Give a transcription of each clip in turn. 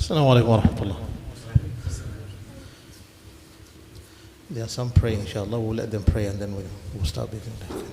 السلام عليكم ورحمة الله. There are some praying, inshallah. We'll let them pray and then we'll start with them.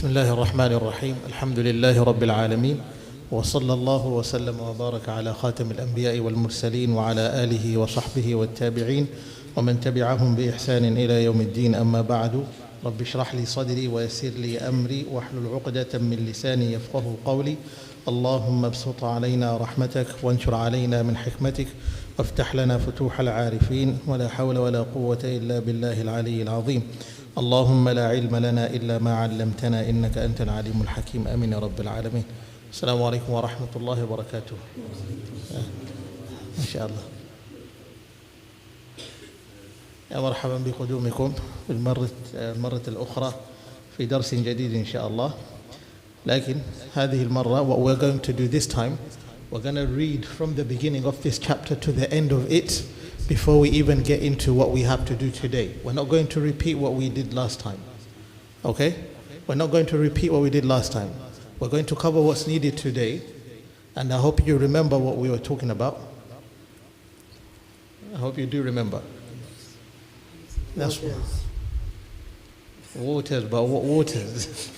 بسم الله الرحمن الرحيم. الحمد لله رب العالمين، وصلى الله وسلم وبارك على خاتم الأنبياء والمرسلين وعلى آله وصحبه والتابعين ومن تبعهم بإحسان إلى يوم الدين. أما بعد، رب اشرح لي صدري ويسر لي أمري واحلل عقدة من لساني يفقه قولي. اللهم ابسط علينا رحمتك وانشر علينا من حكمتك وافتح لنا فتوح العارفين، ولا حول ولا قوة إلا بالله العلي العظيم. اللهم لا علم لنا إلا ما علمتنا إنك أنت العليم الحكيم. آمين يا رب العالمين. السلام عليكم ورحمة الله وبركاته. ما شاء الله، يا مرحبا بقدومكم في المرة الأخرى في درس جديد إن شاء الله. لكن هذه المرة what we're going to do this time, we're going to read from the beginning of this chapter to the end of it before we even get into what we have to do today. We're not going to repeat what we did last time. Okay? We're not going to repeat what we did last time. We're going to cover what's needed today, and I hope you remember what we were talking about. I hope you do remember. That's waters, but what waters?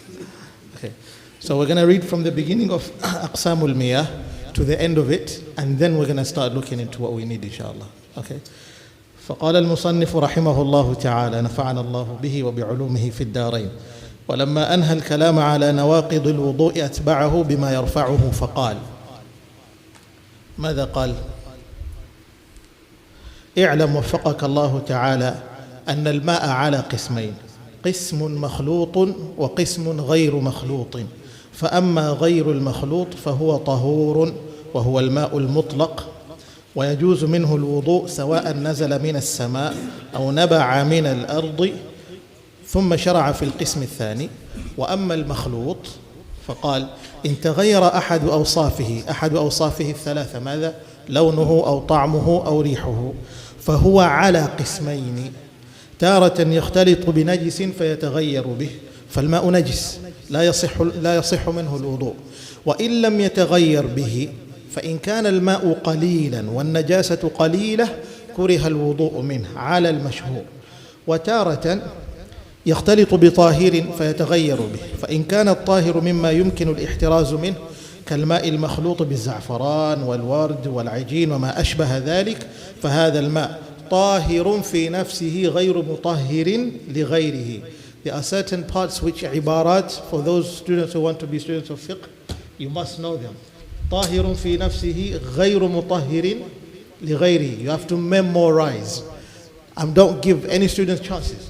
Okay. So we're going to read from the beginning of Aqsamul Miyah to the end of it, and then we're going to start looking into what we need, inshallah. Okay. فقال المصنف رحمه الله تعالى نفعنا الله به وبعلومه في الدارين. ولما أنهى الكلام على نواقض الوضوء أتبعه بما يرفعه فقال. ماذا قال؟ اعلم وفقك الله تعالى أن الماء على قسمين، قسم مخلوط وقسم غير مخلوط. فأما غير المخلوط فهو طهور وهو الماء المطلق، ويجوز منه الوضوء سواء نزل من السماء أو نبع من الأرض. ثم شرع في القسم الثاني. وأما المخلوط فقال إن تغير أحد أوصافه الثلاثة، ماذا؟ لونه أو طعمه أو ريحه، فهو على قسمين. تارة يختلط بنجس فيتغير به، فالماء نجس لا يصح منه الوضوء. وإن لم يتغير به، فإن كان الماء قليلا والنجاسة قليلة كره الوضوء منه على المشهور. وتارة يختلط بطاهر فيتغير به، فإن كان الطاهر مما يمكن الاحتراز منه كالماء المخلوط بالزعفران والورد والعجين وما أشبه ذلك، فهذا الماء طاهر في نفسه غير مطهر لغيره. There are certain parts which عبارات for those students who want to be students of fiqh, you must know them. طاهر في نفسه غير مطهر لغيره. You have to memorize. And don't give any students chances.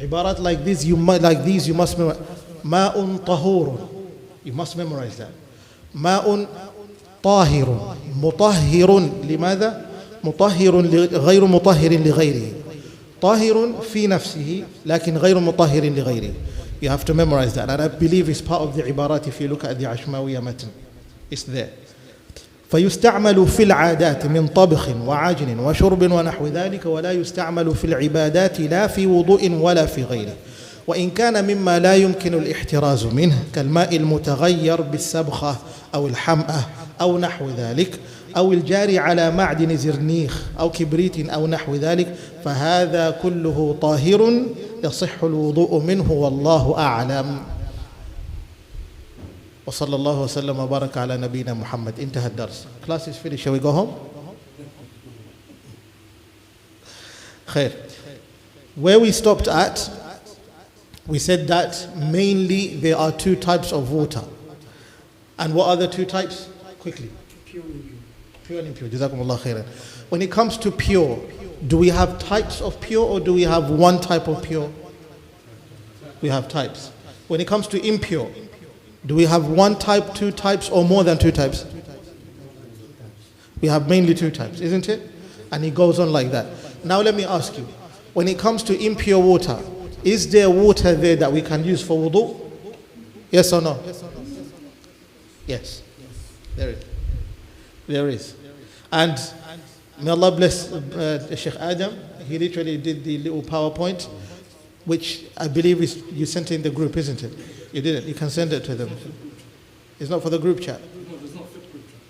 عبارات like this you must memorize. ماء طهور. You must memorize that. ماء طاهر مطهر لماذا؟ مطهر غير مطهر لغيره. طاهر في نفسه لكن غير مطهر لغيره. You have to memorize that. And I believe it's part of the عبارات if you look at the عشماوية متن. It's there. فيستعمل في العادات من طبخ وعجن وشرب ونحو ذلك، ولا يستعمل في العبادات لا في وضوء ولا في غيره. وإن كان مما لا يمكن الاحتراز منه كالماء المتغير بالسبخة أو الحمأة أو نحو ذلك، أو الجاري على معدن زرنيخ أو كبريت أو نحو ذلك، فهذا كله طاهر يصح الوضوء منه والله أعلم. وصلى الله وسلم وبارك على نبينا محمد. انتهى الدرس. Class is finished. Shall we go home? خير. Where we stopped at, we said that mainly there are two types of water. And what are the two types? Quickly. Pure and impure. Jazakumullah khairan. When it comes to pure, do we have types of pure or do we have one type of pure? We have types. When it comes to impure, do we have one type, two types, or more than two types? We have mainly two types, isn't it? And it goes on like that. Now let me ask you, when it comes to impure water, is there water there that we can use for wudu? Yes or no? Yes. There is. There is. And may Allah bless Sheikh Adam. He literally did the little PowerPoint, which I believe is, you sent in the group, isn't it? You didn't. You can send it to them. It's not for the group chat. No, there's not fiqh group chat.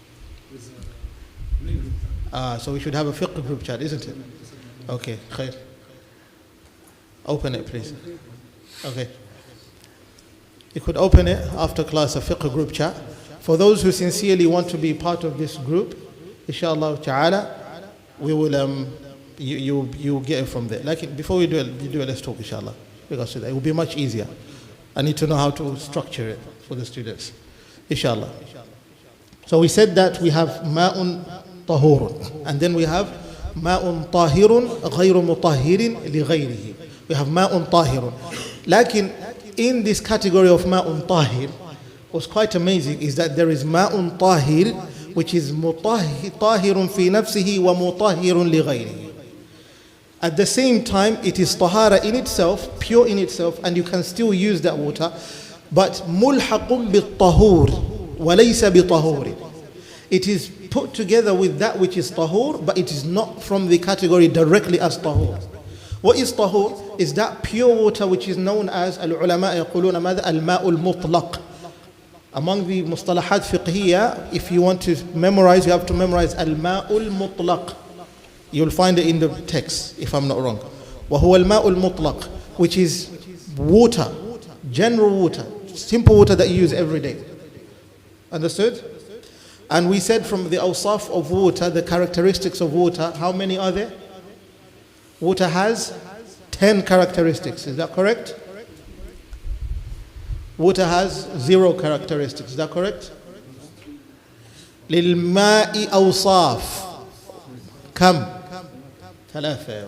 There's a main group chat. So we should have a fiqh group chat, isn't it? Okay, khair. Open it, please. Okay. You could open it after class, a fiqh group chat. For those who sincerely want to be part of this group, inshallah ta'ala, we will, you get it from there. Like before we do it, let's talk, inshallah. Because it will be much easier. I need to know how to structure it for the students, inshallah. So we said that we have ma'un tahurun, and then we have ma'un tahirun ghayru mutahhirin li ghayrihi. We have ma'un tahirun. Lakin in this category of ma'un tahir, what's quite amazing is that there is ma'un tahir, which is tahirun fi nafsihi wa mutahhirun li ghayrihi. At the same time, it is tahara in itself, pure in itself, and you can still use that water, but mulhaqun bit-tahur wa laysa bi-tahur. It is put together with that which is tahur, but it is not from the category directly as tahur. What is tahur? Is that pure water which is known as al-ulama yaquluna madha al-ma'ul mutlaq. Among the mustalahat fiqhiyya, if you want to memorize, you have to memorize al-ma'ul mutlaq. You'll find it in the text, if I'm not wrong. وَهُوَ الْمَاءُ الْمُطْلَقِ, which is water, general water, simple water that you use every day. Understood? And we said from the awsaf of water, the characteristics of water, how many are there? Water has 10 characteristics, is that correct? Water has 0 characteristics, is that correct? لِلْمَاءِ أَوْصَافٍ كم؟ ثلاثة.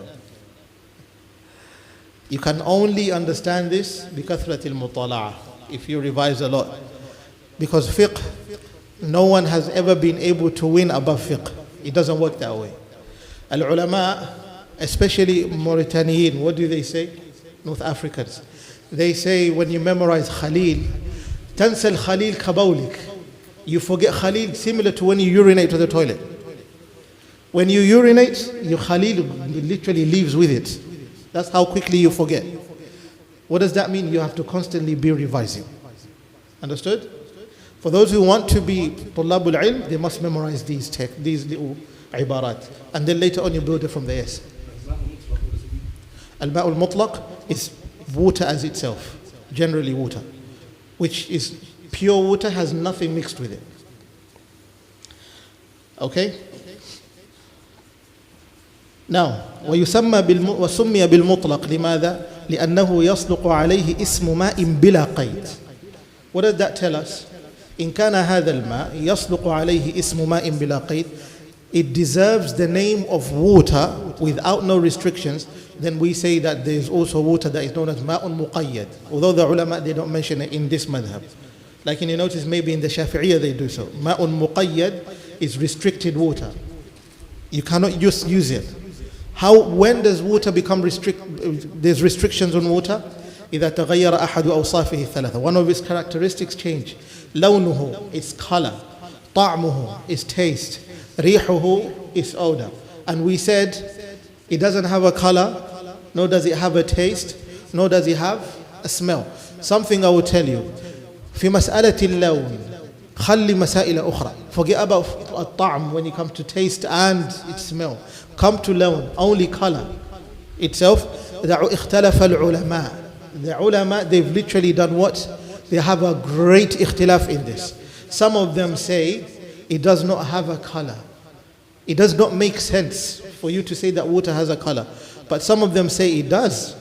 You can only understand this بكثرة المطالعة, if you revise a lot. Because fiqh, no one has ever been able to win above fiqh. It doesn't work that way. Al-ulama, especially Mauritanian, what do they say? North Africans. They say when you memorize Khalil, تنسى الخليل كبولك. You forget Khalil similar to when you urinate to the toilet. When you urinate, your Khalil literally leaves with it. That's how quickly you forget. What does that mean? You have to constantly be revising. Understood? For those who want to be طلاب العلم, they must memorize these little ibarat. And then later on you build it from the yes. Al-ma'ul mutlaq is water as itself, generally water, which is pure water, has nothing mixed with it. Okay? Now, وسمي بالمطلق لماذا؟ لأنه يصدق عليه اسم ماء بلا قيد. What does that tell us? إن كان هذا الماء يصدق عليه اسم ماء بلا قيد, it deserves the name of water without no restrictions. Then we say that there is also water that is known as ماء مقيد. Although the ulama, they don't mention it in this madhab. Like you notice maybe in the Shafi'iyah they do so. ماء مقيد is restricted water. You cannot use it. When does water become there's restrictions on water? إذا تغير أحد أوصافه الثلاثة. One of its characteristics change. لونه, its color. طعمه, its taste. ريحه, its odor. And we said it doesn't have a color, nor does it have a taste, nor does it have a smell. Something I will tell you. في مسألة اللون خلي مسائل أخرى. Forget about الطعم when you come to taste and its smell. Come to لون, only color itself. اختلف العلماء. The ulama, they've literally done what? They have a great ikhtilaf in this. Some of them say it does not have a color. It does not make sense for you to say that water has a color. But some of them say it does.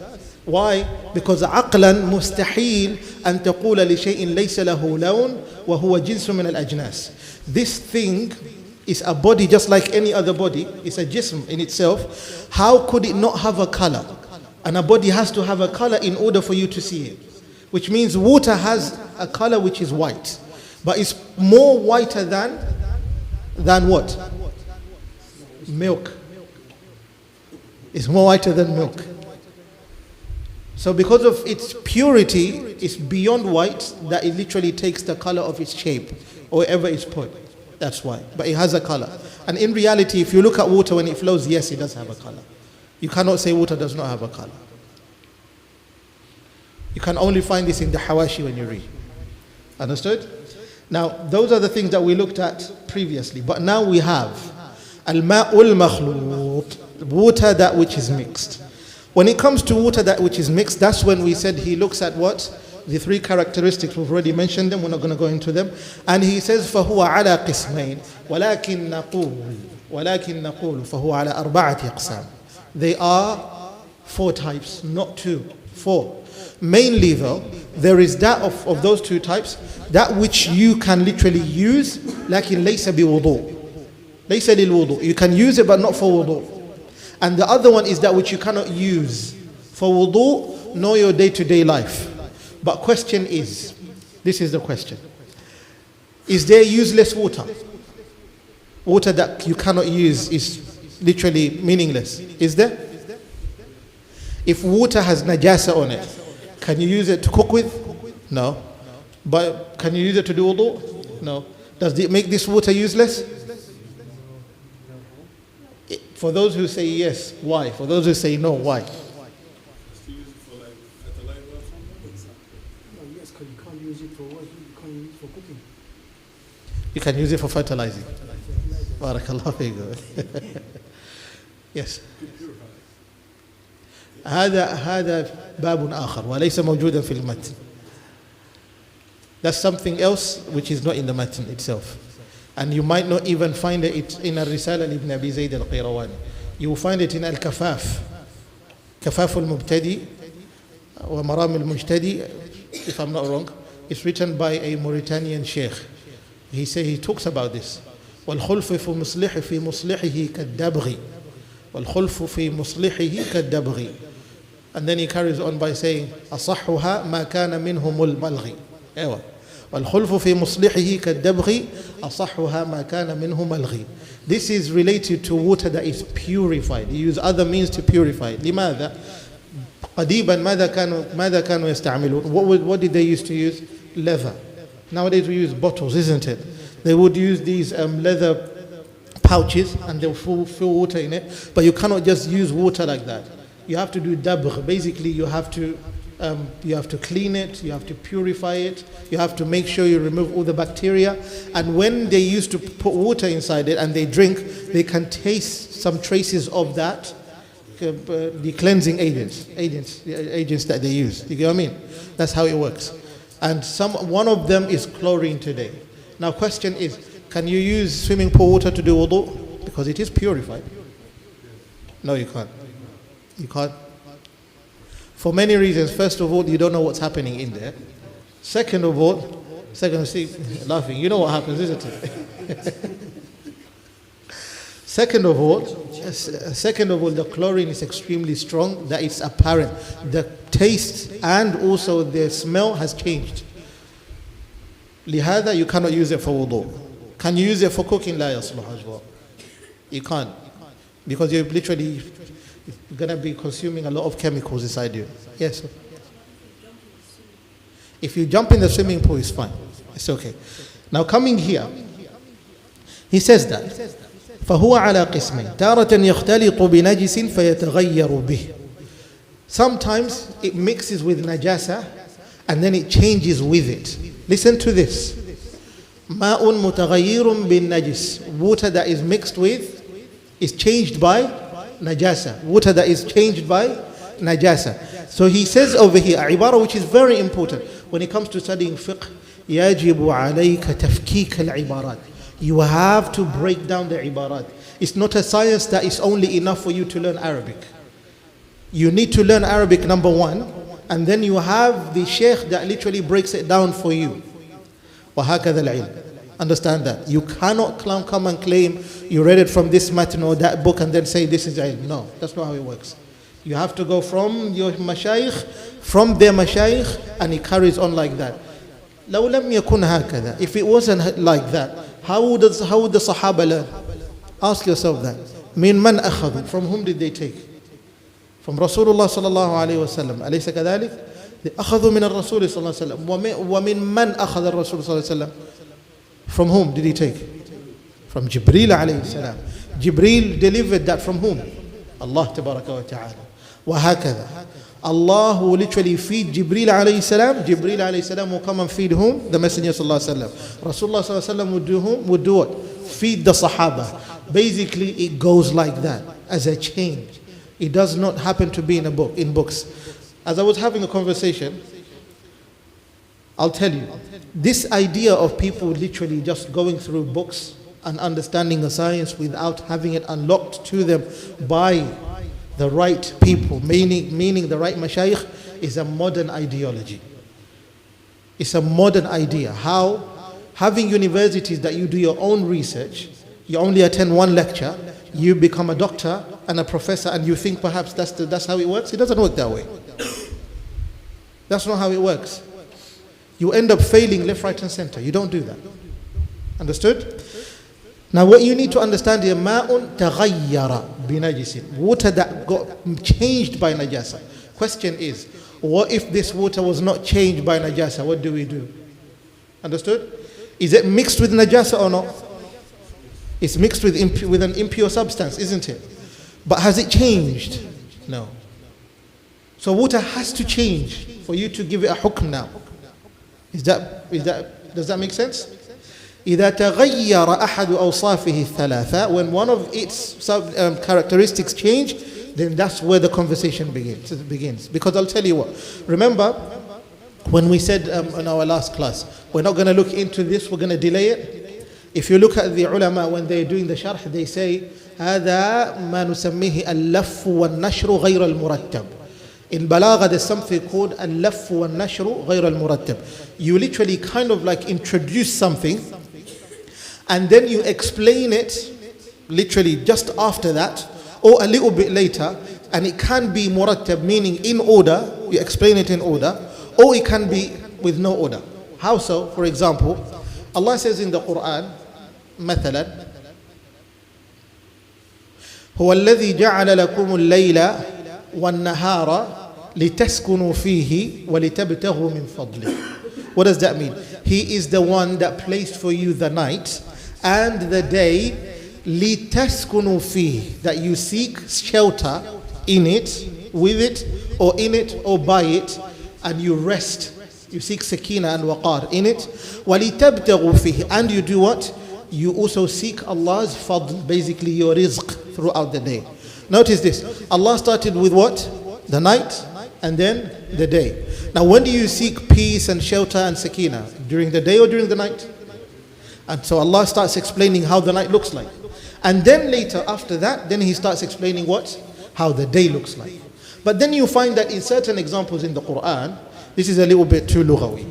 Why? Because عقلا مستحيل أن تقول لشيء ليس له لون وهو جنس من الأجناس. This thing is a body just like any other body. It's a jism in itself. How could it not have a color? And a body has to have a color in order for you to see it. Which means water has a color which is white. But it's more whiter than what? Milk. It's more whiter than milk. So because of its purity, it's beyond white that it literally takes the color of its shape or wherever it's put. That's why. But it has a color. And in reality, if you look at water when it flows, yes, it does have a color. You cannot say water does not have a color. You can only find this in the Hawashi when you read. Understood? Now, those are the things that we looked at previously. But now we have al-ma'ul makhlut, water that which is mixed. When it comes to water that which is mixed, that's when we said he looks at what? The three characteristics, we've already mentioned them, we're not going to go into them. And he says, فَهُوَ عَلَى قِسْمَيْن وَلَكِنْ نَقُولُ فَهُوَ عَلَى أَرْبَعَةِ أَقْسَامٍ. They are 4 types, not 2, 4. Mainly though, there is that of those 2 types, that which you can literally use, لكن ليس بوضوء. ليس للوضوء. You can use it but not for wudu. And the other one is that which you cannot use for wudu nor your day-to-day life. But question is, this is the question. Is there useless water? Water that you cannot use is literally meaningless. Is there? If water has najasa on it, can you use it to cook with? No. But can you use it to do wudu? No. Does it make this water useless? For those who say yes, why? For those who say no, why? You can use it for fertilizing. Barakallahu feekum. Yes. هذا باب آخر وليس موجودا في المتن. That's something else which is not in the matn itself. And you might not even find it in الرسالة لابن أبي زيد القيرواني. You will find it in الكفاف. كفاف المبتدي ومرام المجتدي, if I'm not wrong. It's written by a Mauritanian sheikh. He talks about this. والخلف في مصلحه كالدبغ. والخلف في مصلحه كالدبغ. And then he carries on by saying أصحها ما كان منهم الملغي. أيوة. والخلف في مصلحه كالدبغ أصحها ما كان منه ملغي. This is related to water that is purified. You use other means to purify it. لماذا؟ قديما ماذا كانوا يستعملون? What did they used to use? Leather. Nowadays we use bottles, isn't it? They would use these leather pouches and they'll fill water in it. But you cannot just use water like that. You have to do dabgh. Basically, you have to clean it, you have to purify it, you have to make sure you remove all the bacteria. And when they used to put water inside it and they drink, they can taste some traces of that the cleansing agents that they use. You get what I mean? That's how it works. And one of them is chlorine today. Now, question is, can you use swimming pool water to do wudu? Because it is purified. No, you can't. You can't. For many reasons. First of all, you don't know what's happening in there. Second of all, see, laughing. You know what happens, isn't it? Second of all, the chlorine is extremely strong. That it's apparent. The taste and also the smell has changed. لهذا you cannot use it for wudu. Can you use it for cooking? لا يصلح as well. You can't, because you're literally gonna be consuming a lot of chemicals inside you. Yes. Sir. If you jump in the swimming pool, it's fine. It's okay. Now coming here, he says that فهو على قسمين تارة يختلط بنجس فيتغير به. Sometimes it mixes with najasa and then it changes with it. Listen to this. ماء متغير بالنجس. Water that is mixed with is changed by najasa. Water that is changed by najasa. So he says over here a ibara which is very important when it comes to studying fiqh. يجب عليك تفكيك العبارات. You have to break down the ibarat. It's not a science that is only enough for you to learn Arabic. You need to learn Arabic, number one, and then you have the sheikh that literally breaks it down for you. وهكذا العلم. Understand that. You cannot come and claim you read it from this matn or that book and then say this is ilm. No, that's not how it works. You have to go from your mashayikh, from their mashayikh, and it carries on like that. لو لم يكن هكذا. If it wasn't like that, how would the Sahaba learn? Ask yourself that. من من أخذوا? From whom did they take? From Rasulullah sallallahu alayhi wa sallam. أليس كذلك? They أخذوا من الرسول صلى الله عليه وسلم. ومن من أخذ الرسول صلى الله عليه وسلم? From whom did he take? From Jibreel alayhi salam. Jibreel delivered that from whom? Allah tabaraka wa ta'ala. وهكذا. Allah will literally feed Jibreel alayhi salam. Jibreel alayhi salam will come and feed whom? The Messenger sallallahu alayhi wa sallam. Rasulullah sallallahu alayhi wa sallam would do whom? Would do what? Feed the Sahaba. Basically, it goes like that, as a chain. It does not happen to be in a book, in books. As I was having a conversation, I'll tell you, this idea of people literally just going through books and understanding a science without having it unlocked to them by the right people, meaning the right mashayikh, is a modern ideology. It's a modern idea. How having universities that you do your own research, you only attend one lecture, you become a doctor and a professor, and you think perhaps that's how it works. It doesn't work that way. That's not how it works. You end up failing left, right, and center. You don't do that. Understood? Now what you need to understand is ma'un taghayyara binajisin. Water that got changed by najasa. Question is, what if this water was not changed by najasa? What do we do? Understood? Is it mixed with najasa or not? It's mixed with an impure substance, isn't it? But has it changed? No. So water has to change for you to give it a hukm now. Does that make sense? إذا تغير أحد أوصافه الثلاثة, when one of its characteristics change, then that's where the conversation begins. Because I'll tell you what. Remember, when we said in our last class, we're not going to look into this, we're going to delay it. If you look at the ulama when they're doing the sharh, they say هذا ما نسميه اللف والنشر غير المرتب. In Balagha, there's something called al-laff wal-nashru ghayr al-murattab. You literally kind of like introduce something and then you explain it literally just after that or a little bit later, and it can be murattab, meaning in order, you explain it in order, or it can be with no order. How so? For example, Allah says in the Quran, مثلا هو الذي جعل لكم الليل والنهار لتسكنوا فيه ولتبتغوا من فضله. What does that mean? He is the one that placed for you the night and the day, لتسكنوا فيه, that you seek shelter in it, with it, or in it, or by it, and you rest. You seek sakina and waqar in it. وَلِتَبْتَغُوا فِيهِ, and you do what? You also seek Allah's fadl, basically your rizq throughout the day. Notice this. Allah started with what? The night and then the day. Now when do you seek peace and shelter and sakina? During the day or during the night? And so Allah starts explaining how the night looks like. And then later after that, then He starts explaining what? How the day looks like. But then you find that in certain examples in the Quran, this is a little bit too lughawi.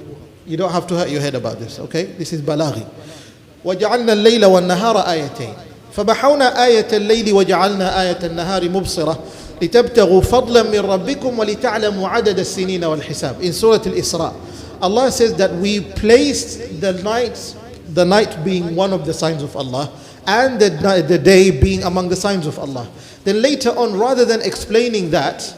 You don't have to hurt your head about this, okay? This is balaghi. وَجَعَلْنَا اللَّيْلَ وَالنَّهَارَ آيَتَيْنِ فَبَحَوْنَا آيَةَ اللَّيْلِ وَجَعَلْنَا آيَةَ النَّهَارِ مُبْصِرَةً لِتَبْتَغُوا فَضْلًا مِّن رَبِّكُمْ وَلِتَعْلَمُوا عَدَدَ السِّنِينَ وَالْحِسَابِ. In Surah Al-Isra, Allah says that we placed the night being one of the signs of Allah, and the day being among the signs of Allah. Then later on, rather than explaining that,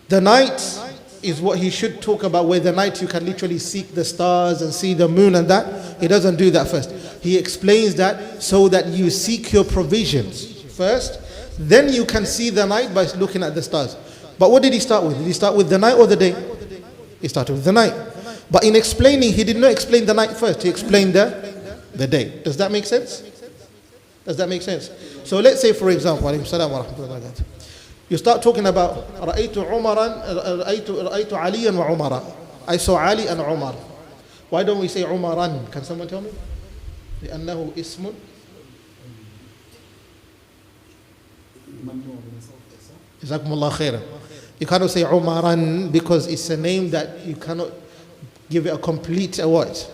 the night is what He should talk about, where the night you can literally seek the stars and see the moon and that. He doesn't do that first. He explains that so that you seek your provisions first, then you can see the night by looking at the stars. But what did He start with? Did He start with the night or the day? He started with the night. But in explaining, He did not explain the night first. He explained the day. Does that make sense? Does that make sense? So let's say, for example, alaykum salam wa rahmatullahi wa barakatuh. You start talking about رأيت عليا وعمرا. I saw Ali and Umar. Why don't we say Umaran? Can someone tell me? لأنه اسم. جزاكم الله خيرا. You cannot say Umaran because it's a name that you cannot give it a complete what?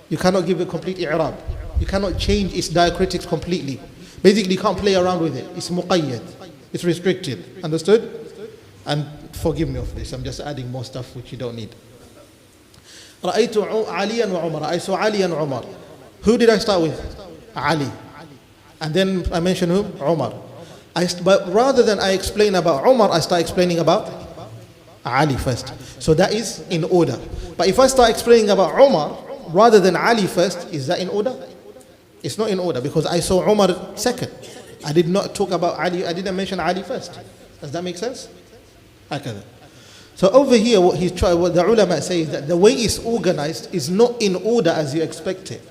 You cannot give it a complete i'rab. You cannot change its diacritics completely. Basically, you can't play around with it. It's muqayyad. It's restricted. Understood? And forgive me of this. I'm just adding more stuff which you don't need. رأيت عليا وعمر. I saw Ali and Umar. Who did I start with? Ali. And then I mentioned whom? Umar. But rather than I explain about Umar, I start explaining about Ali first. So that is in order. But if I start explaining about Umar rather than Ali first, is that in order? It's not in order because I saw Umar second. I did not talk about Ali. I didn't mention Ali first. Does that make sense? هكذا. So over here, what the ulama say is that the way it's organized is not in order as you expected,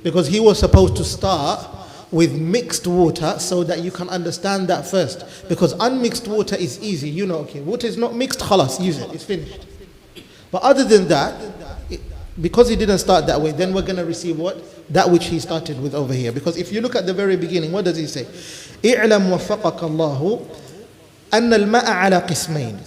because he was supposed to start with mixed water so that you can understand that first. Because unmixed water is easy. You know, okay, water is not mixed, khalas, use it, it's finished. But other than that, because he didn't start that way, then we're going to receive what? That which he started with over here. Because if you look at the very beginning, what does he say? اعلم وفقك الله أن الماء على قسمين.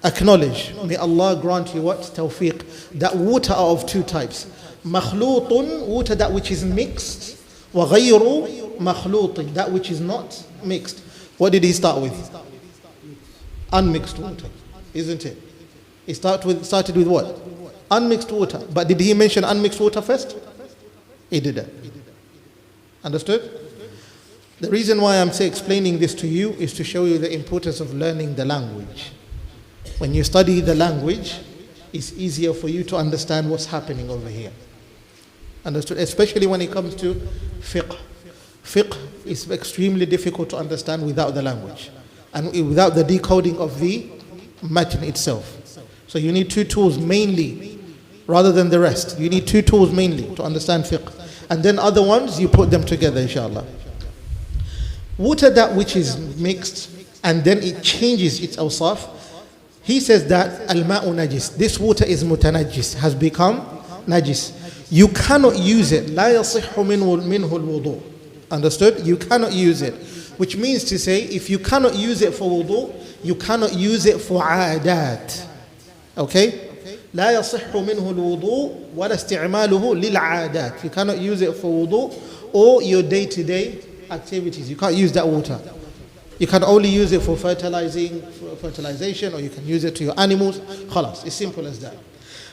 Acknowledge, may Allah grant you what? Tawfiq. That water are of two types. مخلوط, water that which is mixed. وغير مخلوط, that which is not mixed. What did he start with? Unmixed water, isn't it? He started with what? Unmixed water. But did he mention unmixed water first? He didn't. Understood? The reason why I'm explaining this to you is to show you the importance of learning the language. When you study the language, it's easier for you to understand what's happening over here. Understood? Especially when it comes to fiqh. Fiqh is extremely difficult to understand without the language and without the decoding of the matn itself. So you need two tools mainly rather than the rest. You need two tools mainly to understand fiqh. And then other ones, you put them together, inshallah. Water that which is mixed and then it changes its awsaf. He says that al-ma'u najis. This water is mutanajis, has become najis. You cannot use it. لا يصح منه الوضوء. Understood? You cannot use it. Which means to say, if you cannot use it for wudu, you cannot use it for عادات. Okay? لا يصح منه الوضوء ولا استعماله للعادات. You cannot use it for wudu or your day-to-day activities. You can't use that water. You can only use it for fertilization, or you can use it to your animals. Khalas, it's simple as that.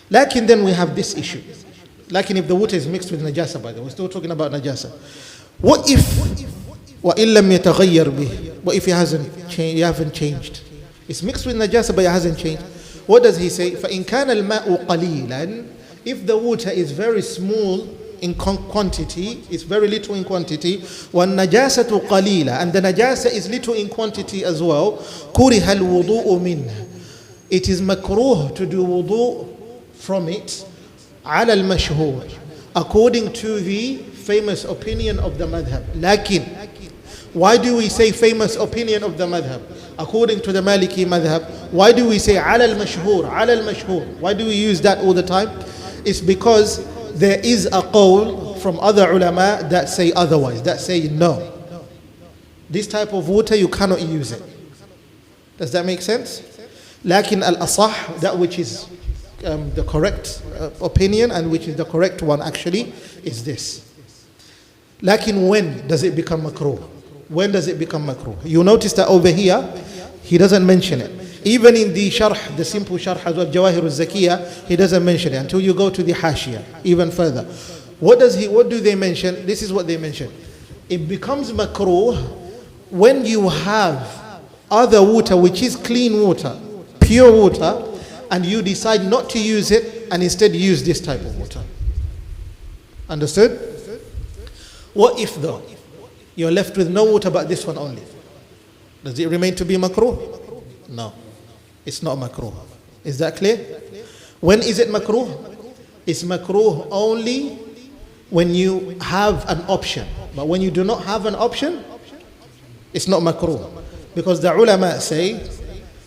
Lakin then we have this issue. Lakin if the water is mixed with najasa, by the way, we're still talking about najasa. What if وَإِن لَمْ يَتَغَيَّرْ بِهِ? What if it hasn't changed? You haven't changed. It's mixed with najasa, but it hasn't changed. What does he say? فَإِن كَانَ الْمَاءُ قَلِيلًا. If the water is very small in quantity, it's very little in quantity, وَالنَّجَاسَةُ قَلِيلًا, and the najasa is little in quantity as well, كُرِهَ الْوُضُوءُ مِنْهُ. It is makruh to do wudu from it, على المشهور, according to the famous opinion of the madhab. لكن Why do we say famous opinion of the madhab? According to the Maliki madhab, why do we say ala al-mashhur, ala al-mashhur? Why do we use that all the time? It's because there is a qawl from other ulama that say otherwise, that say no. This type of water, you cannot use it. Does that make sense? Lakin al-asah, that which is the correct opinion and which is the correct one actually, is this. Lakin when does it become makruh? When does it become makruh? You notice that over here, he doesn't mention it. Even in the sharh, the simple sharh of Jawahir al-Zakiyah, he doesn't mention it until you go to the hashiyah, even further. What do they mention? This is what they mention. It becomes makruh when you have other water which is clean water, pure water, and you decide not to use it and instead use this type of water. Understood? What if though you're left with no water but this one only? Does it remain to be makruh? No, it's not makruh. Is that clear? When is it makruh? It's makruh only when you have an option. But when you do not have an option, it's not makruh. Because the ulama say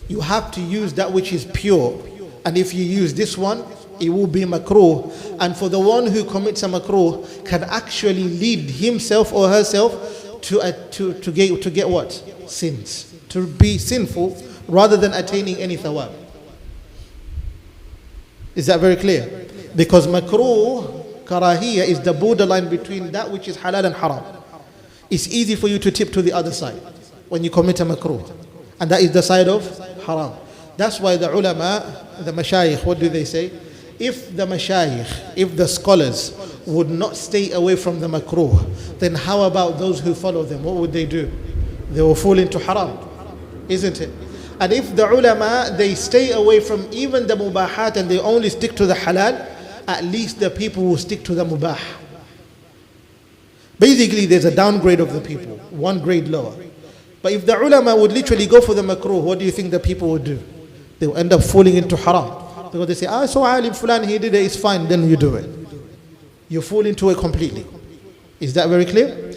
you have to use that which is pure. And if you use this one, it will be makruh. And for the one who commits a makruh can actually lead himself or herself to get what? Sins. To be sinful rather than attaining any thawab. Is that very clear? Because makruh, karahiyya, is the borderline between that which is halal and haram. It's easy for you to tip to the other side when you commit a makruh. And that is the side of haram. That's why the ulama, the mashayikh, what do they say? If the mashayikh, if the scholars would not stay away from the makruh, then how about those who follow them? What would they do? They will fall into haram, isn't it? And if the ulama, they stay away from even the mubahat and they only stick to the halal, at least the people will stick to the mubah. Basically, there's a downgrade of the people, one grade lower. But if the ulama would literally go for the makruh, what do you think the people would do? They will end up falling into haram. Because they say, so alim fulan, he did it, it's fine, then you do it. You fall into it completely. Is that very clear?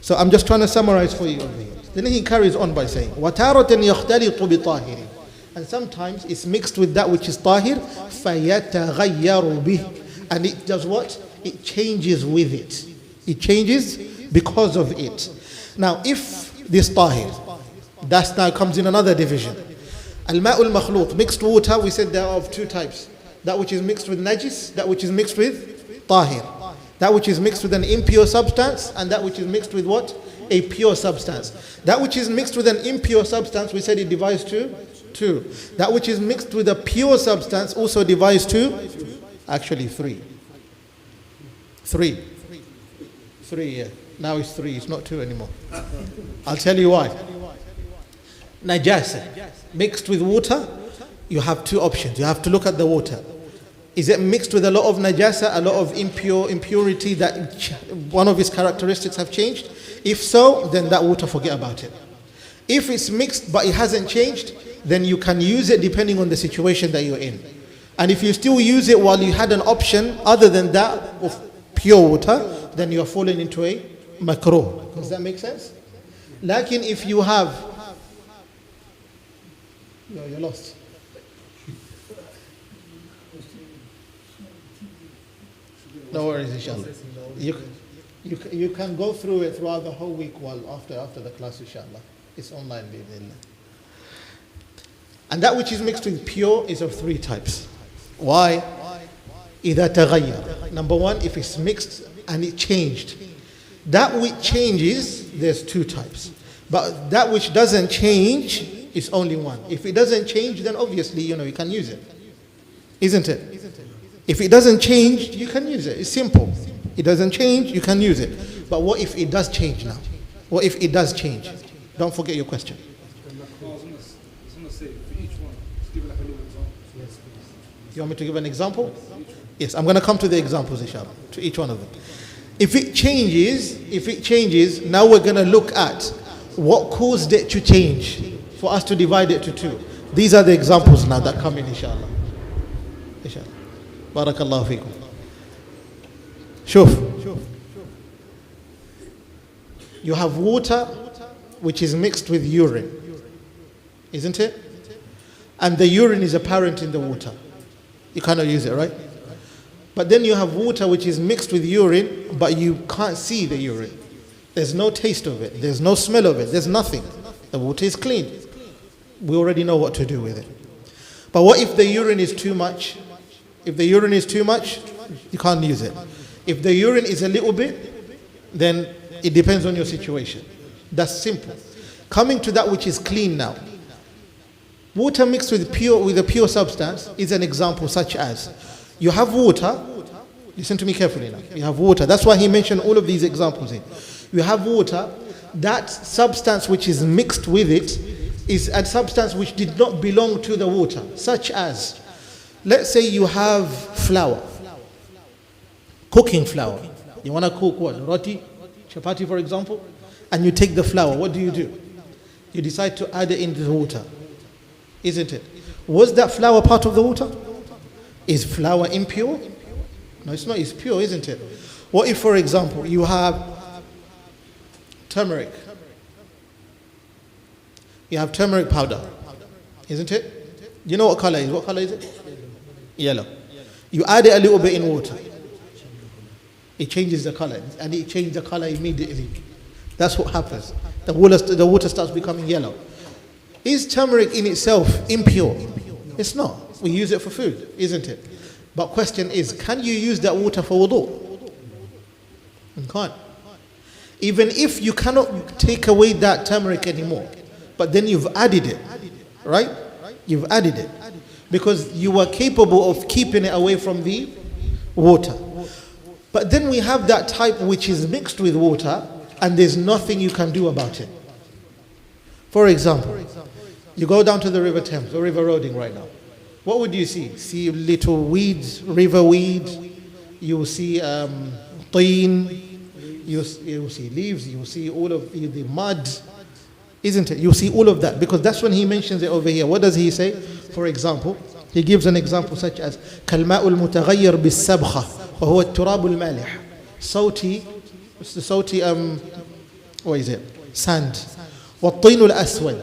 So I'm just trying to summarize for you over here. Then he carries on by saying, وَتَارَةً يَخْتَلِطُ بِطَاهِرٍ. And sometimes it's mixed with that which is tahir, فَيَتَغَيَّرُ بِهِ. And it does what? It changes with it. It changes because of it. Now, if this tahir, that now comes in another division. Al-ma'ul makhlut, mixed water, we said there are of two types. That which is mixed with najis, that which is mixed with tahir. That which is mixed with an impure substance, and that which is mixed with what? A pure substance. That which is mixed with an impure substance, we said it divides to two. That which is mixed with a pure substance also divides to, actually three. Three, yeah. Now it's three, it's not two anymore. I'll tell you why. Najasa, mixed with water, you have two options. You have to look at the water. Is it mixed with a lot of najasa, a lot of impurity that one of its characteristics have changed? If so, then that water, forget about it. If it's mixed but it hasn't changed, then you can use it depending on the situation that you're in. And if you still use it while you had an option other than that of pure water, then you're falling into a makruh. Does that make sense? Lakin if you have, you're lost. No worries, inshallah. You can go through it throughout the whole week while after the class, inshallah. It's online, bi'idhnillah. And that which is mixed with pure is of three types. Why? إِذَا تَغَيَّرَ. Number one, if it's mixed and it changed. That which changes, there's two types. But that which doesn't change is only one. If it doesn't change, then obviously, you can use it. Isn't it? If it doesn't change, you can use it. It's simple. It doesn't change, you can use it. But what if it does change now? What if it does change? Don't forget your question. You want me to give an example? Yes, I'm going to come to the examples, inshallah, to each one of them. If it changes, now we're going to look at what caused it to change for us to divide it to two. These are the examples now that come in, inshallah. Inshallah. Barakallahu feekum. Shuf. You have water which is mixed with urine, isn't it? And the urine is apparent in the water. You cannot use it, right? But then you have water which is mixed with urine, but you can't see the urine. There's no taste of it. There's no smell of it. There's nothing. The water is clean. We already know what to do with it. But what if the urine is too much? If the urine is too much, you can't use it. If the urine is a little bit, then it depends on your situation. That's simple. Coming to that which is clean now. Water mixed with a pure substance is an example, such as you have water. Listen to me carefully now. You have water. That's why he mentioned all of these examples here. You have water. That substance which is mixed with it is a substance which did not belong to the water, such as, let's say you have flour, cooking flour. You want to cook what? Roti, chapati, for example, and you take the flour. What do? You decide to add it into the water, isn't it? Was that flour part of the water? Is flour impure? No, it's not. It's pure, isn't it? What if, for example, you have turmeric? You have turmeric powder, isn't it? You know what color is? What color is it? Yellow. You add it a little bit in water. It changes the color, and it changes the color immediately. That's what happens. The water starts becoming yellow. Is turmeric in itself impure? It's not. We use it for food, isn't it? But question is, can you use that water for wudu? You can't. Even if you cannot take away that turmeric anymore, but then you've added it, right? You've added it because you were capable of keeping it away from the water. But then we have that type which is mixed with water and there's nothing you can do about it. For example, you go down to the River Thames or River Roding right now. What would you see? See little weeds, river weeds. You will see teen. You will see leaves. You will see all of the mud, isn't it? You see all of that because that's when he mentions it over here. What does he say? For example, he gives an example such as كالماء المتغير بالسبخة وهو التراب المالح. صوتي, what is it? Sand. والطين الأسود,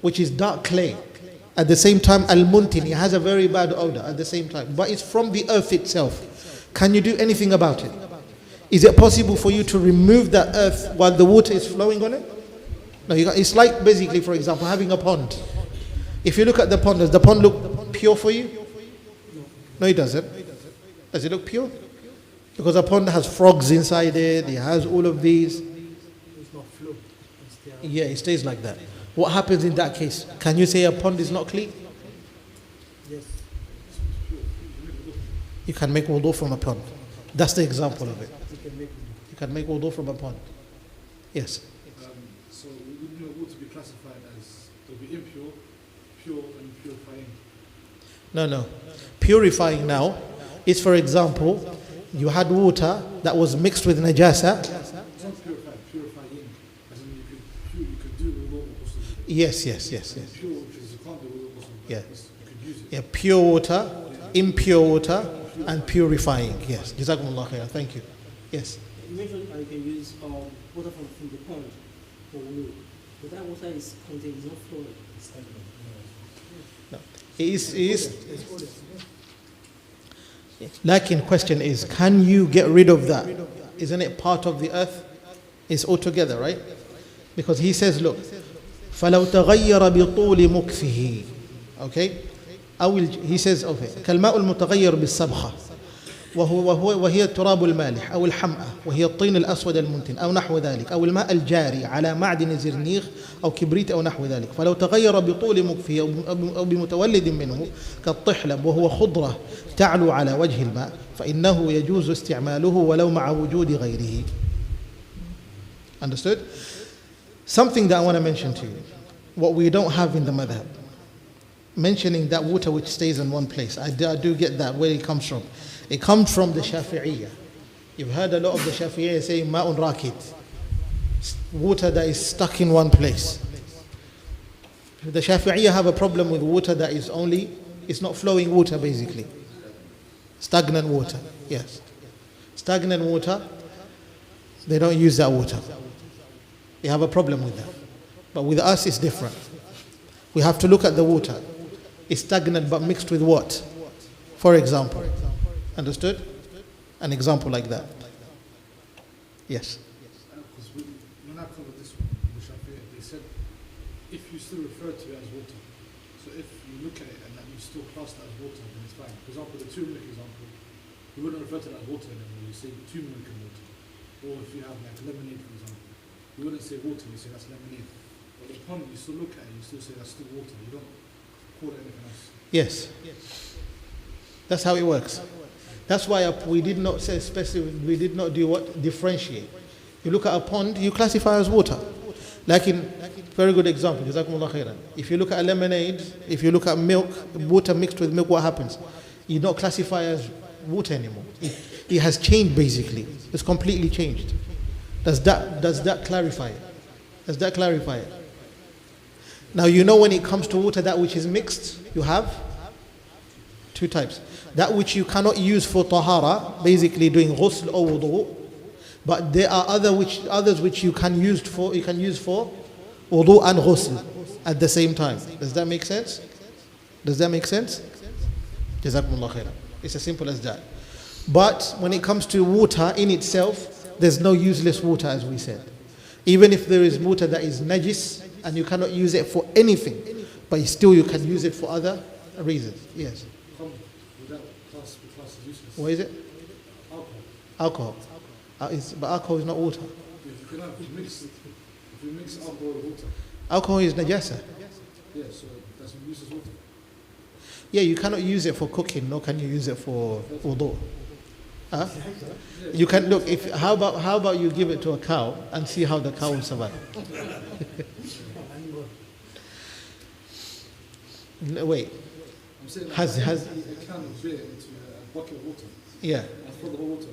which is dark clay. At the same time, al-muntin, it has a very bad odor at the same time. But it's from the earth itself. Can you do anything about it? Is it possible for you to remove that earth while the water is flowing on it? No, it's like basically, for example, having a pond. If you look at the pond, does the pond look pure for you? No, it doesn't. Does it look pure? Because a pond has frogs inside it, it has all of these. It's not flow. Yeah, it stays like that. What happens in that case? Can you say a pond is not clean? Yes. You can make wudu from a pond. That's the example of it. You You can make wudu from a pond. Yes. So we would know water to be classified as to be impure, pure, and purifying. No. Purifying now is, for example, you had water that was mixed with najasa. It's not purifying. As in you could do wudu also. Yes. Pure, which is you can't do wudu also. Yeah. You could use it. Yeah, pure water, impure water, and purifying. Yes. Jazakumullah khair. Thank you. Yes. You mentioned you can use water from the pond for wudu. But that water is contained, it's not flowing. No. It is. Lakin question is, can you get rid of that? Isn't it part of the earth? It's all together, right? Because he says, look, فَلَوْ تَغَيَّرَ بِطُولِ مُكْفِهِ. Okay? He says, okay, كالماء المتغير بالصبخة وهي التراب المالح أو الحمأة وهي الطين الأسود المنتن أو نحو ذلك أو الماء الجاري على معدن زرنيخ أو كبريت أو نحو ذلك فلو تغير بطول مكفه أو بمتولد منه كالطحلب وهو خضرة تعلو على وجه الماء فإنه يجوز استعماله ولو مع وجود غيره. Understood? Something that I want to mention to you, what we don't have in the madhab, mentioning that water which stays in one place. I do get that, where it comes from. It comes from the Shafi'iyya. You've heard a lot of the Shafi'iyya saying ma'un rakid, water that is stuck in one place. The Shafi'iyya have a problem with water that is it's not flowing water basically. Stagnant water, yes. Stagnant water, they don't use that water. They have a problem with that. But with us, it's different. We have to look at the water. It's stagnant but mixed with what? For example. Understood? An example like that. Yes. Because when I covered this one, they said if you still refer to it as water, so if you look at it and that you still class it as water, then it's fine. For example, the turmeric example, you wouldn't refer to that as water anymore. You say turmeric and water. Or if you have like lemonade, for example, you wouldn't say water. You say that's lemonade. But the pond, you still look at it, you still say that's still water. You don't call it anything else. Yes. That's how it works. That's why we did not say specific, we did not do what? Differentiate. You look at a pond, you classify as water. Like in, very good example, Jazakumullah khairan. If you look at a lemonade, if you look at milk, water mixed with milk, what happens? You don't classify as water anymore. It has changed basically. It's completely changed. Does that clarify it? Does that clarify it? Now you know when it comes to water, that which is mixed, you have two types. That which you cannot use for tahara, basically doing ghusl or wudu, but there are others which you can use for wudu and ghusl at the same time. Does that make sense? Does that make sense? Jazakumullah khairan. It's as simple as that. But when it comes to water in itself, there's no useless water, as we said. Even if there is water that is najis and you cannot use it for anything, but still you can use it for other reasons. Yes. What is it? Alcohol. But alcohol is not water. If you mix alcohol with water. Alcohol is najasa. Yeah, so that's used as water. Yeah, you cannot use it for cooking, nor can you use it for wudu. Huh? You can look. How about you give it to a cow and see how the cow will survive? No, wait. I'm saying Has a can of beer into a bucket of water. Yeah. And throw the whole water.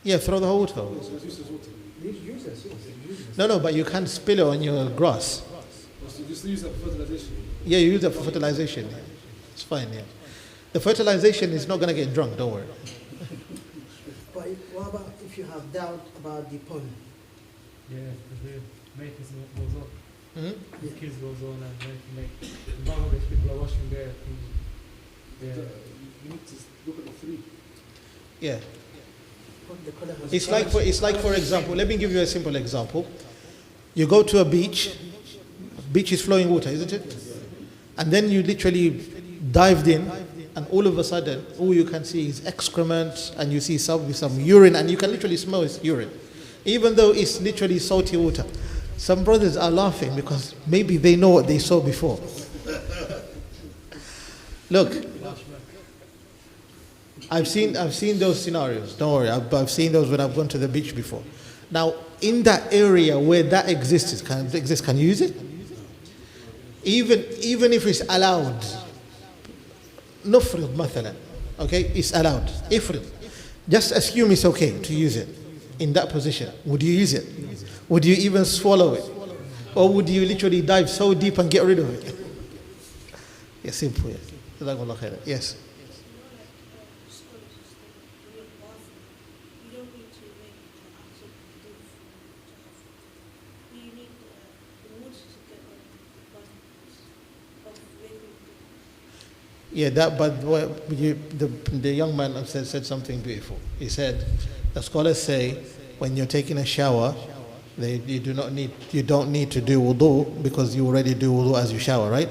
Yeah, throw the whole water. So it's used as water. No, but you can't spill it on your grass. So you still use that for fertilization. Yeah, you use it for fertilization. Yeah. It's fine. Yeah. The fertilization is not going to get drunk. Don't worry. But what about if you have doubt about the pond? Yeah, because the maintenance goes on. Mm-hmm. The kids goes on and like in Bangladesh people are washing their things. Yeah. You need to look at the three. Yeah. The colour has It's like for example, let me give you a simple example. You go to a beach. Beach is flowing water, isn't it? And then you literally dived in, and all of a sudden, all you can see is excrement, and you see some urine, and you can literally smell it's urine, even though it's literally salty water. Some brothers are laughing because maybe they know what they saw before. Look, I've seen those scenarios. Don't worry, I've seen those when I've gone to the beach before. Now, in that area where that exists, can you use it? Even if it's allowed. Nufrid, mathalan. Okay, it's allowed. Ifrid. Just assume it's okay to use it in that position. Would you use it? Would you even swallow it? Or would you literally dive so deep and get rid of it? Yes, simple. Yes. Yeah, but the young man said something beautiful. He said, the scholars say, when you're taking a shower, you don't need to do wudu because you already do wudu as you shower, right?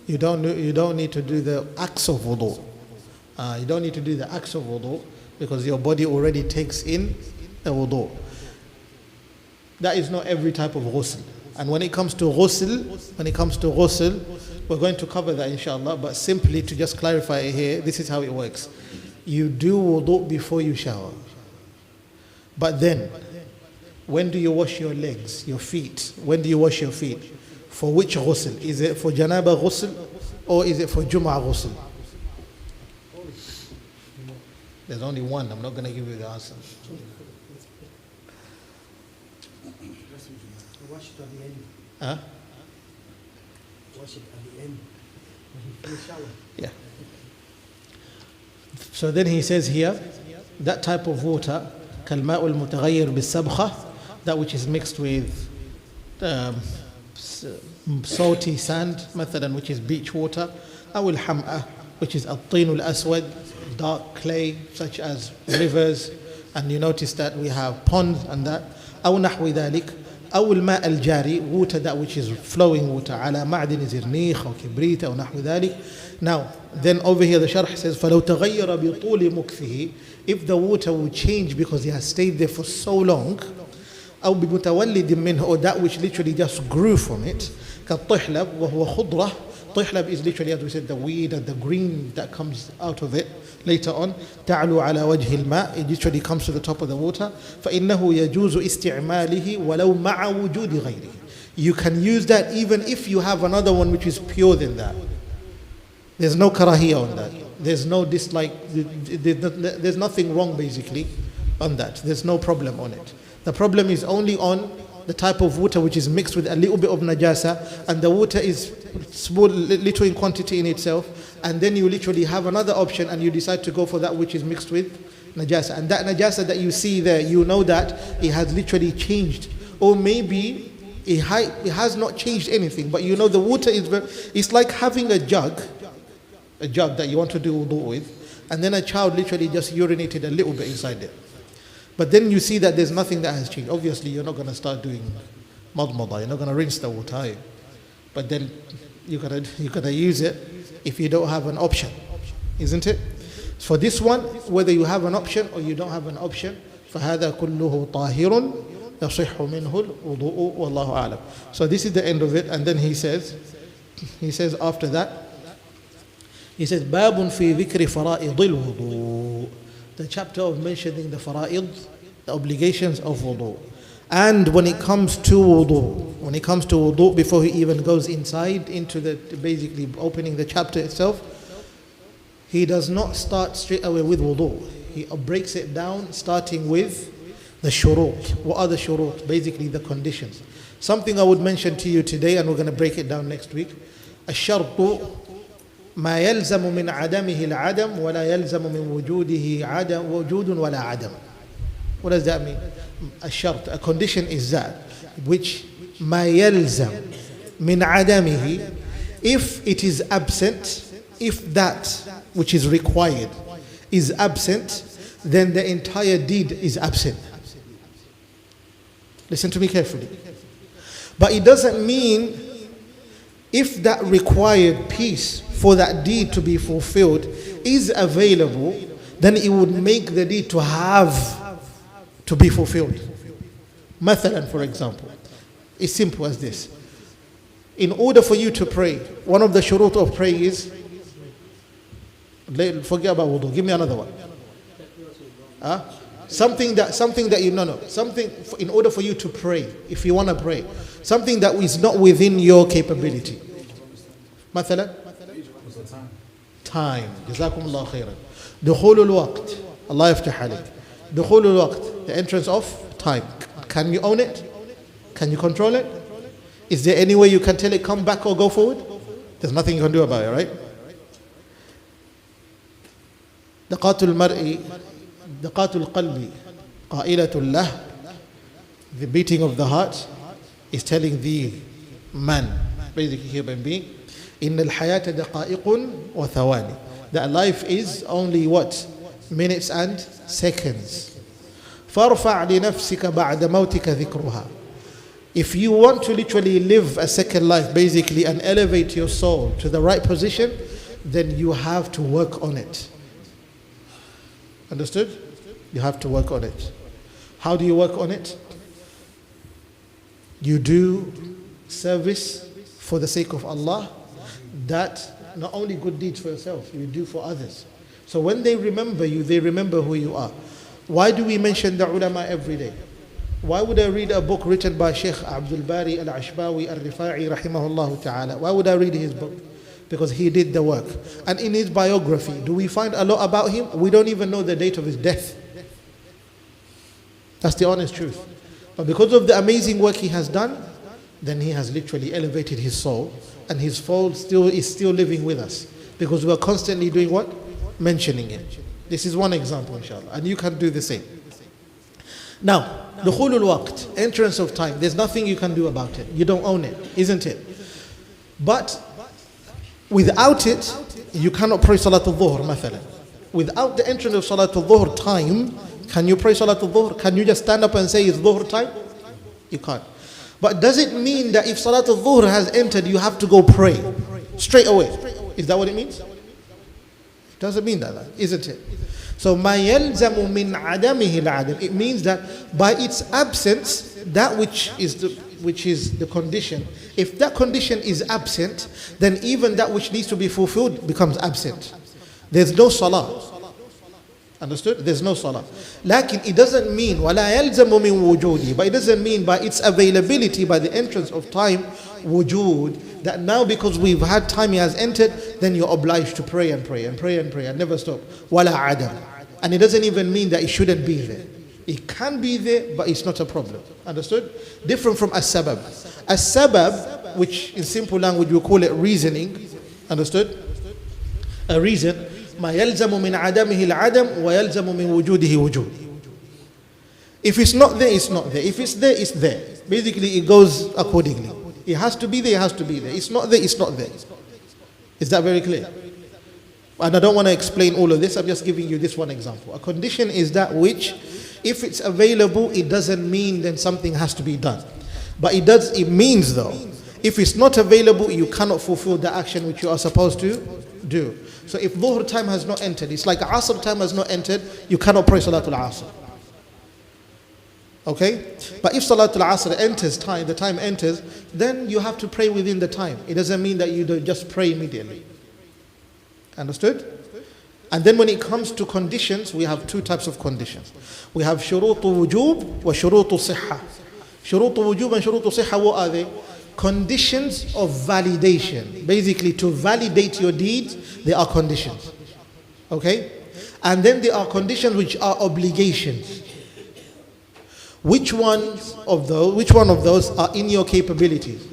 You don't need to do the acts of wudu. You don't need to do the acts of wudu because your body already takes in the wudu. That is not every type of ghusl. And when it comes to ghusl, we're going to cover that inshallah, but simply to just clarify it here, this is how it works. You do wudu before you shower. But then, when do you wash your legs, your feet? When do you wash your feet? For which ghusl? Is it for janaba ghusl or is it for jum'ah ghusl? There's only one. I'm not going to give you the answer. wash it at the end. Huh? Wash it at the end. In the shower. Yeah. So then he says here, that type of water, كالماء المتغير بالسبخة that which is mixed with salty sand, مثلا, which is beach water, أو الحمأة, which is الطين الأسود, dark clay, such as rivers, and you notice that we have ponds and that, أو نحو ذلك, أو الماء الجاري, water that which is flowing water, على معدن زرنيخ أو كبريت أو نحو ذلك. Now, then over here the sharh says, فلو تغير بطول مكثه, if the water will change because it has stayed there for so long, أو بمتولد منه, or that which literally just grew from it, كالطحلب وهو خضرة. طحلب is literally, as we said, the weed and the green that comes out of it later on. تعلو على وجه الماء, it literally comes to the top of the water. فإنه يجوز استعماله ولو مع وجود غيره. You can use that even if you have another one which is pure than that. There's no karahiyah on that. There's no dislike. There's nothing wrong basically on that. There's no problem on it. The problem is only on the type of water which is mixed with a little bit of najasa, and the water is small, little in quantity in itself, and then you literally have another option and you decide to go for that which is mixed with najasa. And that najasa that you see there, you know that it has literally changed. Or maybe it has not changed anything, but you know the water is it's like having a jug that you want to do wudu with, and then a child literally just urinated a little bit inside it. But then you see that there's nothing that has changed. Obviously, you're not going to start doing madmada. You're not going to rinse the water, are you? But then you're gonna use it if you don't have an option, isn't it? For this one, whether you have an option or you don't have an option, فَهَذَا كُلُّهُ طَاهِرٌ يَصِحُّ مِنْهُ الْوُضُوءُ وَاللَّهُ أَعْلَمُ. So this is the end of it, and then he says after that, he says, بَابٌ فِي ذِكْرِ فَرَائِضِ الْوُضُوءِ. The chapter of mentioning the fara'id, the obligations of wudu. And when it comes to wudu, before he even goes inside into the basically opening the chapter itself, he does not start straight away with wudu. He breaks it down starting with the shurut. What are the shurut? Basically the conditions. Something I would mention to you today, and we're going to break it down next week. الشرط ما يلزم من عدمه العدم ولا يلزم من وجوده وجود ولا عدم. What does that mean? A condition is that which ما يلزم من عدمه, if it is absent, if that which is required is absent, then the entire deed is absent. Listen to me carefully. But it doesn't mean if that required piece for that deed to be fulfilled is available, then it would make the deed to be fulfilled. Mathalan, for example, it's simple as this. In order for you to pray, one of the shurut of prayer is, forget about wudu, give me another one. Something that you know, something in order for you to pray, if you want to pray, something that is not within your capability. مثلا time. جزاكم الله خيرا. دخول الوقت. Allah يفتح عليك. دخول الوقت. The entrance of time. Can you own it? Can you control it? Is there any way you can tell it come back or go forward? There's nothing you can do about it, right? دقات المرء دقات القلب قائلة له. The beating of the heart is telling the man, basically human being, إن الحياة دقائق وثواني. That life is only what? Minutes and seconds. فارفع لنفسك بعد موتك ذكرها. If you want to literally live a second life basically and elevate your soul to the right position, then you have to work on it. Understood? You have to work on it. How do you work on it? You do service for the sake of Allah, that not only good deeds for yourself, you do for others. So when they remember you, they remember who you are. Why do we mention the ulama every day? Why would I read a book written by Sheikh Abdul Bari al-Ashbawi al-Rifa'i rahimahullah ta'ala? Why would I read his book? Because he did the work. And in his biography, do we find a lot about him? We don't even know the date of his death. That's the honest truth. But because of the amazing work he has done, then he has literally elevated his soul, and his soul is still living with us, because we are constantly doing what? Mentioning it. This is one example, inshallah, and you can do the same. Now, dukhulul waqt, entrance of time, there's nothing you can do about it. You don't own it, isn't it? But without it, you cannot pray Salatul Dhuhr, mathalan. Without the entrance of Salatul Dhuhr time, can you pray Salatul Dhuhr? Can you just stand up and say it's Dhuhr time? You can't. But does it mean that if Salatul Dhuhr has entered, you have to go pray straight away? Is that what it means? It doesn't mean that, isn't it? So مَا يَلْزَمُ مِنْ عَدَمِهِ الْعَدَمِ, it means that by its absence, that which is the condition, if that condition is absent, then even that which needs to be fulfilled becomes absent. There's no salah. Understood? There's no salah. Lakin it doesn't mean وَلَا يَلْزَمُ مِنْ وُجُودِهِ, but it doesn't mean by its availability, by the entrance of time, wujud, that now because we've had time, he has entered, then you're obliged to pray and pray and pray and pray and never stop. وَلَا عَدَمْ. And it doesn't even mean that it shouldn't be there. It can be there, but it's not a problem. Understood? Different from as-sabab. As-sabab, which in simple language we call it reasoning. Understood? A reason. مَا يَلْزَمُ مِنْ عَدَمِهِ الْعَدَمْ وَيَلْزَمُ مِنْ وُجُودِهِ وُجُودٍ. If it's not there, it's not there. If it's there, it's there. Basically, it goes accordingly. It has to be there, it has to be there. It's not there, it's not there. Is that very clear? And I don't want to explain all of this, I'm just giving you this one example. A condition is that which, if it's available, it doesn't mean then something has to be done. But it means though, if it's not available, you cannot fulfill the action which you are supposed to do. So if Dhuhr time has not entered, it's like Asr time has not entered, you cannot pray Salatul Asr. Okay? But if Salatul Asr enters time, the time enters, then you have to pray within the time. It doesn't mean that you don't just pray immediately. Understood? And then when it comes to conditions, we have two types of conditions. We have shurutu wujub wa shurutu sihha. Shurutu wujub and shurutu sihha, what are they? Conditions of validation. Basically, to validate your deeds, there are conditions. Okay? And then there are conditions which are obligations. Which one of those are in your capabilities?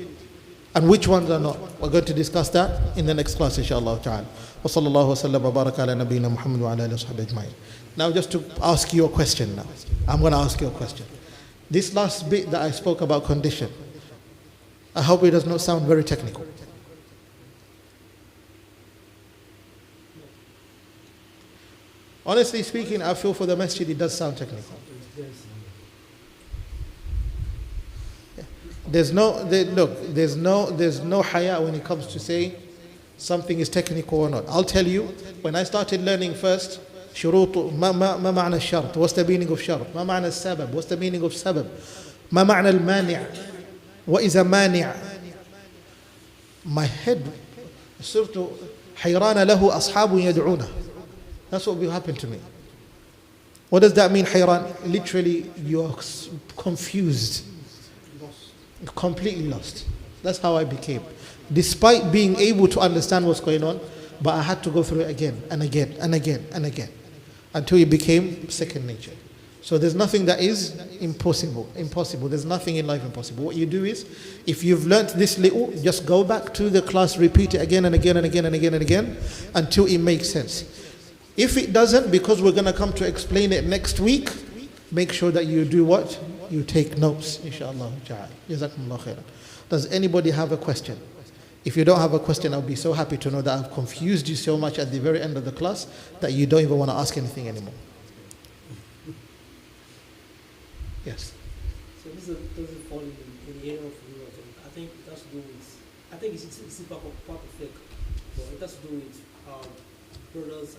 And which ones are not? We're going to discuss that in the next class, inshallah ta'ala. Wa sallallahu wa sallam wa baraka ala nabiyyina Muhammad wa ala alihi wa sahbihi ajma'in. Now just to ask you a question now. I'm going to ask you a question. This last bit that I spoke about condition, I hope it does not sound very technical. Honestly speaking, I feel for the masjid it does sound technical. There's no haya when it comes to saying something is technical or not. I'll tell you, when I started learning first, شروط ما معنى الشرط? What's the meaning of شرط? ما معنى السبب? What's the meaning of سبب? ما معنى المانع? What is a مانع? My head صرت حيران له أصحاب يدعونه. That's what will happen to me. What does that mean, حيران? Literally, you are confused. Completely lost. That's how I became. Despite being able to understand what's going on, but I had to go through it again and again and again and again until it became second nature. So there's nothing that is impossible. There's nothing in life impossible. What you do is, if you've learnt this little, just go back to the class, repeat it again and again and again and again and again until it makes sense. If it doesn't, because we're going to come to explain it next week, make sure that you do what? You take notes, inshallah. Jazakumullah khairan. Does anybody have a question? If you don't have a question, I'll be so happy to know that I've confused you so much at the very end of the class that you don't even want to ask anything anymore. Yes. So this doesn't fall in the area of religion. I think it has to do with, I think it's part of Fiqh, but it has to do with brothers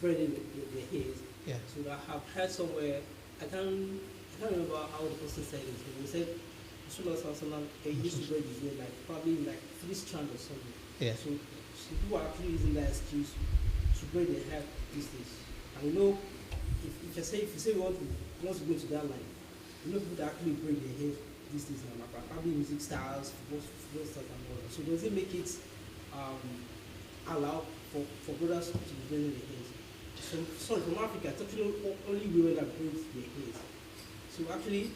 braiding their hairs. Yeah. So that I have heard somewhere, I can't remember how the person said it, but he said Rasulullah used to braid his hair like probably like 3 strands or something. Yeah. So people are actually using that excuse to braid their hair these days. And you know, if you say you want to go to that line, you know people that actually braid their hair these days now, probably music styles, football styles and all that. So does it make it allow for brothers to be braiding their hair? So from Africa, it's actually only women that braid their hair.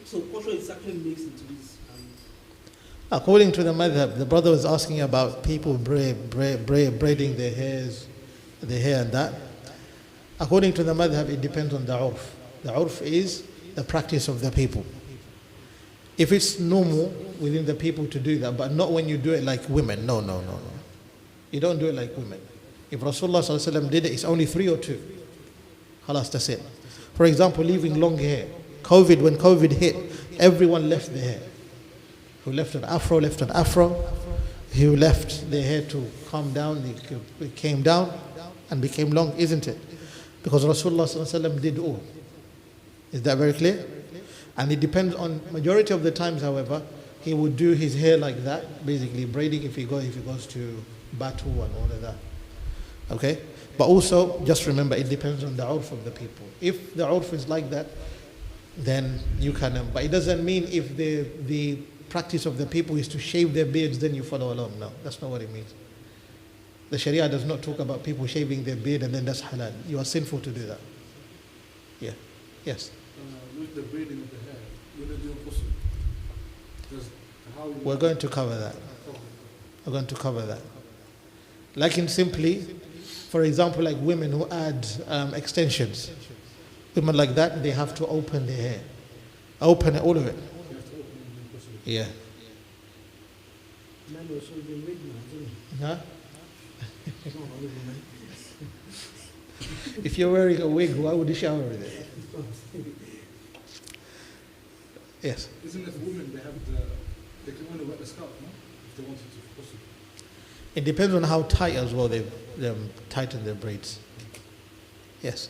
So culture is actually mixed into this. According to the madhab, the brother was asking about people braiding their hair and that. According to the madhab, it depends on the urf. The urf is the practice of the people. If it's normal within the people to do that, but not when you do it like women. No, no, no, no. You don't do it like women. If Rasulullah sallallahu alaihi wasallam did it, it's only 3 or 2. Khalas, that's it. For example, leaving long hair. When COVID hit, everyone left their hair. Who left an afro, left an afro. Who left their hair to calm down, it came down and became long, isn't it? Because Rasulullah sallallahu alaihi wasallam did all. Is that very clear? And it depends on, majority of the times, however, he would do his hair like that, basically braiding if he goes to battle and all of that. Okay? But also, just remember, it depends on the urf of the people. If the urf is like that, then you can, but it doesn't mean if the practice of the people is to shave their beards, then you follow along. No, that's not what it means. The Sharia does not talk about people shaving their beard and then that's halal. You are sinful to do that. Yeah. Yes. With the braiding of the hair, when they do ghusl, we're going to cover that. We're going to cover that. Like in simply, for example, like women who add extensions. Women like that, they have to open their hair. Open it, all of it. Yeah. Man also been wig now, isn't it? Huh? If you're wearing a wig, why would you shower with it? Yes. Isn't it women, they can only wet the scalp, no? If they wanted to ghusl. It depends on how tight as well they tighten their braids. Yes.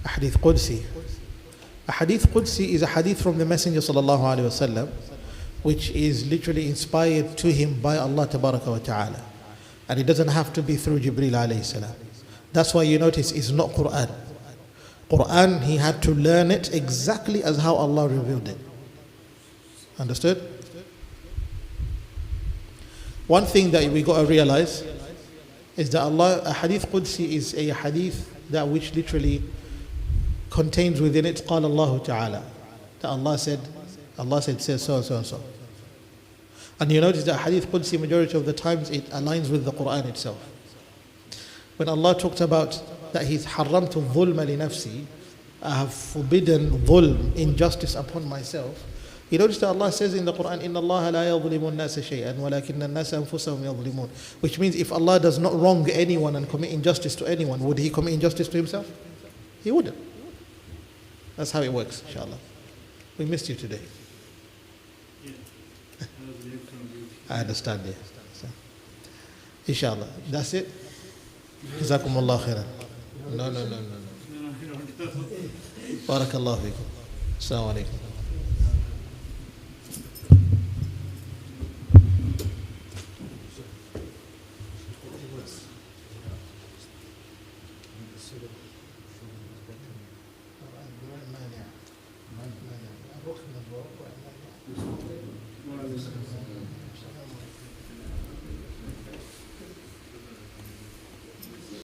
A hadith Qudsi. A hadith Qudsi is a hadith from the Messenger sallallahu alaihi wasallam, which is literally inspired to him by Allah tabaraka wa ta'ala. And it doesn't have to be through Jibreel alayhi salam. That's why you notice it's not Quran. Quran, he had to learn it exactly as how Allah revealed it. Understood? One thing that we got to realize is that a hadith Qudsi is a hadith that which literally contains within it قال الله تعالى, that Allah said says so and so and so. And you notice that hadith Qudsi, majority of the times it aligns with the Quran itself. When Allah talked about that He's حرمت الظلم لنفسي, I have forbidden dhulm, injustice upon myself. You notice that Allah says in the Quran, إن الله لا يظلم الناس شيئا ولكن الناس أنفسهم يظلمون. Which means if Allah does not wrong anyone and commit injustice to anyone, would He commit injustice to Himself? He wouldn't. That's how it works, inshallah. We missed you today. I understand, yeah. So, inshallah. That's it? Jazakumullah khairan. No. Barakallahu feekum. Assalamu alaikum.